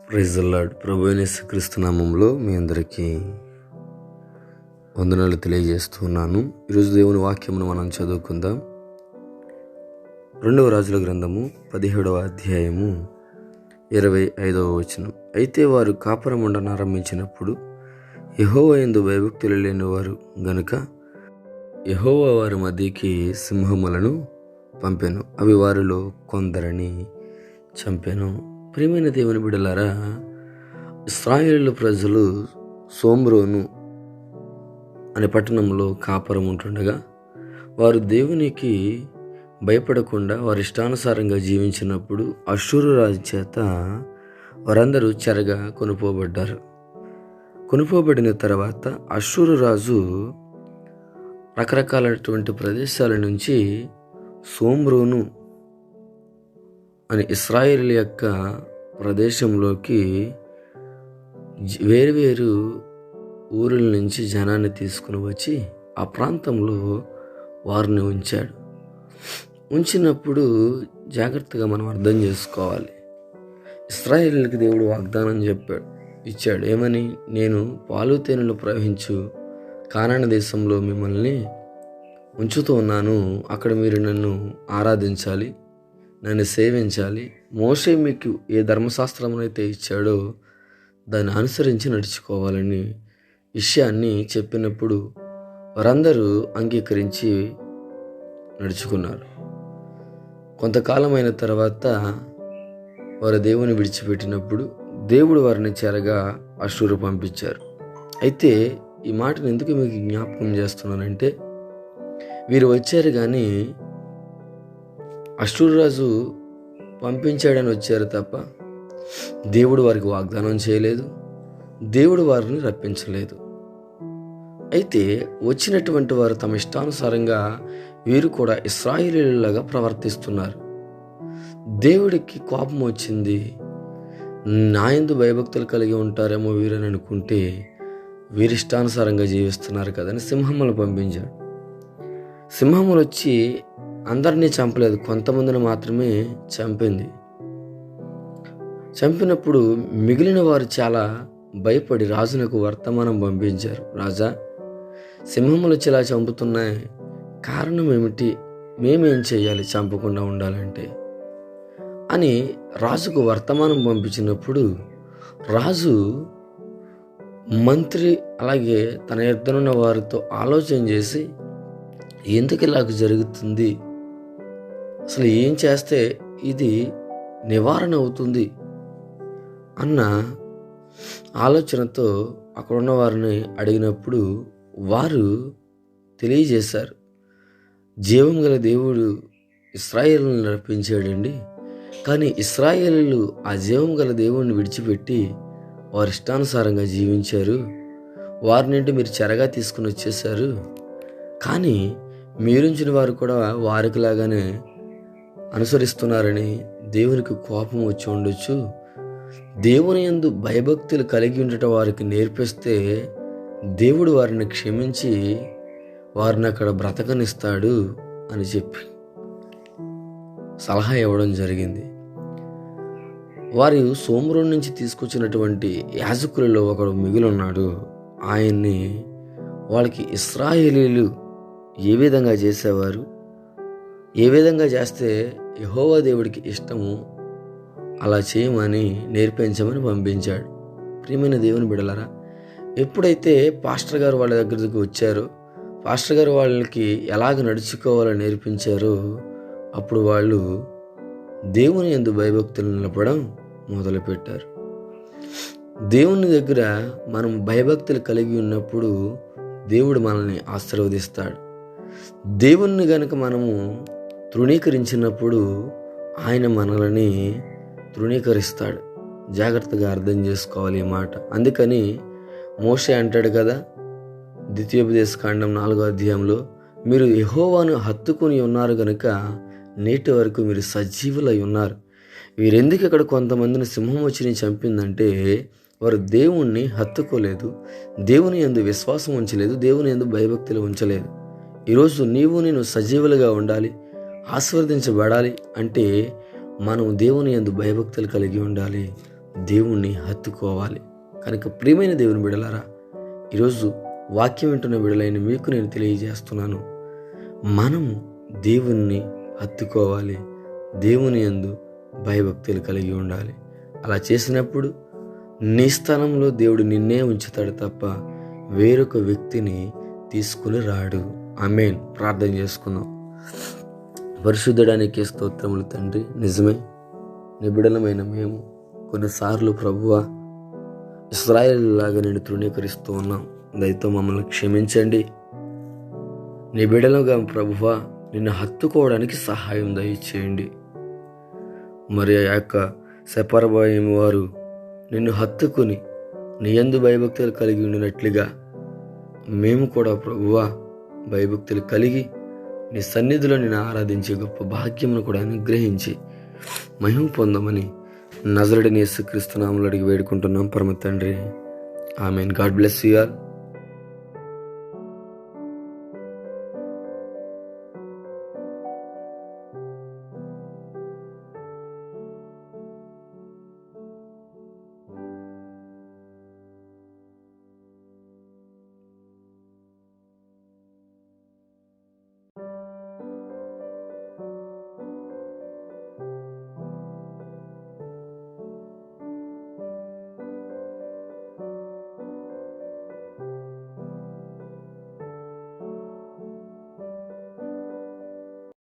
Praise the lord. ప్రభువైన యేసుక్రీస్తు నామములో మీ అందరికీ వందనాలు తెలియజేస్తున్నాను. ఈరోజు దేవుని వాక్యమును మనం చదువుకుందాం. 2వ రాజుల గ్రంథము 17వ అధ్యాయము 25వ వచనం. అయితే వారు కాపురం ఉండనారంభించినప్పుడు యెహోవా యందు భయభక్తులు లేనివారు గనుక యెహోవా వారి మధ్యకి సింహములను పంపెను, అవి వారిలో కొందరిని చంపెను. ప్రియమైన దేవుని బిడ్డలారా, ఇశ్రాయేలు ప్రజలు సోమ్రోను అనే పట్టణంలో కాపురం ఉంటుండగా వారు దేవునికి భయపడకుండా వారి ఇష్టానుసారంగా జీవించినప్పుడు అష్షూరు రాజు చేత వారందరూ చెరగా కొనుపోబడ్డారు. కొనుపోబడిన తర్వాత అష్షూరు రాజు రకరకాలైనటువంటి ప్రదేశాల నుంచి సోమ్రోను అని ఇశ్రాయేలు యొక్క ప్రదేశంలోకి వేరువేరు ఊరుల నుంచి జనాన్ని తీసుకుని వచ్చి ఆ ప్రాంతంలో వారిని ఉంచాడు. ఉంచినప్పుడు జాగ్రత్తగా మనం అర్థం చేసుకోవాలి. ఇశ్రాయేలుకి దేవుడు వాగ్దానం ఇచ్చాడు. ఏమని? నేను పాలు తేనెలు ప్రవహించు కానాను దేశంలో మిమ్మల్ని ఉంచుతూ ఉన్నాను. అక్కడ మీరు నన్ను ఆరాధించాలి, నన్ను సేవించాలి. మోషే మీకు ఏ ధర్మశాస్త్రం అయితే ఇచ్చాడో దాన్ని అనుసరించి నడుచుకోవాలని విషయాన్ని చెప్పినప్పుడు వారందరూ అంగీకరించి నడుచుకున్నారు. కొంతకాలమైన తర్వాత వారు దేవుని విడిచిపెట్టినప్పుడు దేవుడు వారిని చెరగా అష్షూరు పంపించారు. అయితే ఈ మాటను ఎందుకు మీకు జ్ఞాపకం చేస్తున్నానంటే, వీరు వచ్చారు కానీ అష్షూరు రాజు పంపించాడని వచ్చారు తప్ప దేవుడు వారికి వాగ్దానం చేయలేదు, దేవుడు వారిని రప్పించలేదు. అయితే వచ్చినటువంటి వారు తమ ఇష్టానుసారంగా వీరు కూడా ఇశ్రాయేలీయులాగా ప్రవర్తిస్తున్నారు. దేవుడికి కోపం వచ్చింది. నా యందు భయభక్తులు కలిగి ఉంటారేమో వీరని అనుకుంటే వీరి ఇష్టానుసారంగా జీవిస్తున్నారు కదని సింహములు పంపించాడు. సింహములు వచ్చి అందరినీ చంపలేదు, కొంతమందిని మాత్రమే చంపింది. చంపినప్పుడు మిగిలిన వారు చాలా భయపడి రాజునకు వర్తమానం పంపించారు. రాజా, సింహములు వచ్చి ఇలా చంపుతున్నాయి, కారణం ఏమిటి? మేమేం చేయాలి చంపకుండా ఉండాలంటే అని రాజుకు వర్తమానం పంపించినప్పుడు రాజు మంత్రి అలాగే తన ఎదురున్న వారితో ఆలోచన చేసి, ఎందుకు ఇలాగ జరుగుతుంది, అసలు ఏం చేస్తే ఇది నివారణ అవుతుంది అన్న ఆలోచనతో అక్కడున్న వారిని అడిగినప్పుడు వారు తెలియజేశారు, జీవం గల దేవుడు ఇశ్రాయేలును నడిపించాడండి. కానీ ఇశ్రాయేలీయులు ఆ జీవం గల దేవుడిని విడిచిపెట్టి వారి ఇష్టానుసారంగా జీవించారు. వారినింటి మీరు చెరగా తీసుకుని వచ్చేసారు. కానీ మీరుంచిన వారు కూడా వారికి లాగానే అనుసరిస్తున్నారని దేవునికి కోపం వచ్చి ఉండొచ్చు. దేవుని యందు భయభక్తులు కలిగి ఉండటం వారికి నేర్పిస్తే దేవుడు వారిని క్షమించి వారిని అక్కడ బ్రతకనిస్తాడు అని చెప్పి సలహా ఇవ్వడం జరిగింది. వారు సోమ్రోను నుంచి తీసుకొచ్చినటువంటి యాజకులలో ఒకడు మిగిలి ఉన్నాడు. ఆయన్ని వాళ్ళకి ఇశ్రాయేలీయులు ఏ విధంగా చేసేవారు, ఏ విధంగా చేస్తే యెహోవా దేవుడికి ఇష్టము అలా చేయమని నేర్పించమని పంపించాడు. ప్రియమైన దేవుని బిడ్డలారా, ఎప్పుడైతే పాస్టర్ గారు వాళ్ళ దగ్గరికి వచ్చారో, పాస్టర్ గారు వాళ్ళకి ఎలాగ నడుచుకోవాలో నేర్పించారో అప్పుడు వాళ్ళు దేవుని యందు భయభక్తులు నిలపడం మొదలుపెట్టారు. దేవుని దగ్గర మనం భయభక్తులు కలిగి ఉన్నప్పుడు దేవుడు మనల్ని ఆశీర్వదిస్తాడు. దేవుణ్ణి గనుక మనము తృణీకరించినప్పుడు ఆయన మనల్ని తృణీకరిస్తాడు. జాగ్రత్తగా అర్థం చేసుకోవాలి ఈ మాట. అందుకని మోషే అంటాడు కదా, ద్వితీయోపదేశకాండం 4వ అధ్యాయంలో, మీరు యెహోవాను హత్తుకుని ఉన్నారు గనుక నేటి వరకు మీరు సజీవులై ఉన్నారు. వీరెందుకు ఇక్కడ కొంతమందిని సింహం వచ్చి చంపిందంటే వారు దేవుణ్ణి హత్తుకోలేదు, దేవుని యందు విశ్వాసం ఉంచలేదు, దేవుని యందు భయభక్తులు ఉంచలేదు. ఈరోజు నేను సజీవులుగా ఉండాలి, ఆశీర్వదించబడాలి అంటే మనం దేవుని యందు భయభక్తులు కలిగి ఉండాలి, దేవుణ్ణి హత్తుకోవాలి. కనుక ప్రియమైన దేవుని బిడ్డలారా, ఈరోజు వాక్యం వింటున్న బిడ్డలైన మీకు నేను తెలియజేస్తున్నాను, మనము దేవుణ్ణి హత్తుకోవాలి. దేవుని యందు భయభక్తులు కలిగి ఉండాలి. అలా చేసినప్పుడు నీ స్థానంలో దేవుడు నిన్నే ఉంచుతాడు తప్ప వేరొక వ్యక్తిని తీసుకుని రాడు. ఆమేన్. ప్రార్థన చేసుకుందాం. పరిశుద్ధడానికి స్తోత్రములు తండ్రి. నిజమే, నీ బిడ్డలమైన మేము కొన్నిసార్లు ప్రభువా ఇశ్రాయేలులాగా నేను తృణీకరిస్తూ ఉన్నాం. దయతో మమ్మల్ని క్షమించండి. నీ బిడ్డలుగా ప్రభువా నిన్ను హత్తుకోవడానికి సహాయం దయచేయండి. మరి ఆ యొక్క సెపరబాయిం వారు నిన్ను హత్తుకుని నీ యందు భయభక్తులు కలిగి ఉండినట్లుగా మేము కూడా ప్రభువా భయభక్తులు కలిగి నీ సన్నిధిలో నేను ఆరాధించే గొప్ప భాగ్యమును కూడా అనుగ్రహించి మహిమ పొందమని నజరేయుడైన యేసుక్రీస్తు నామములో అడిగి వేడుకుంటున్నాం పరమ తండ్రి. Amen. God bless you all.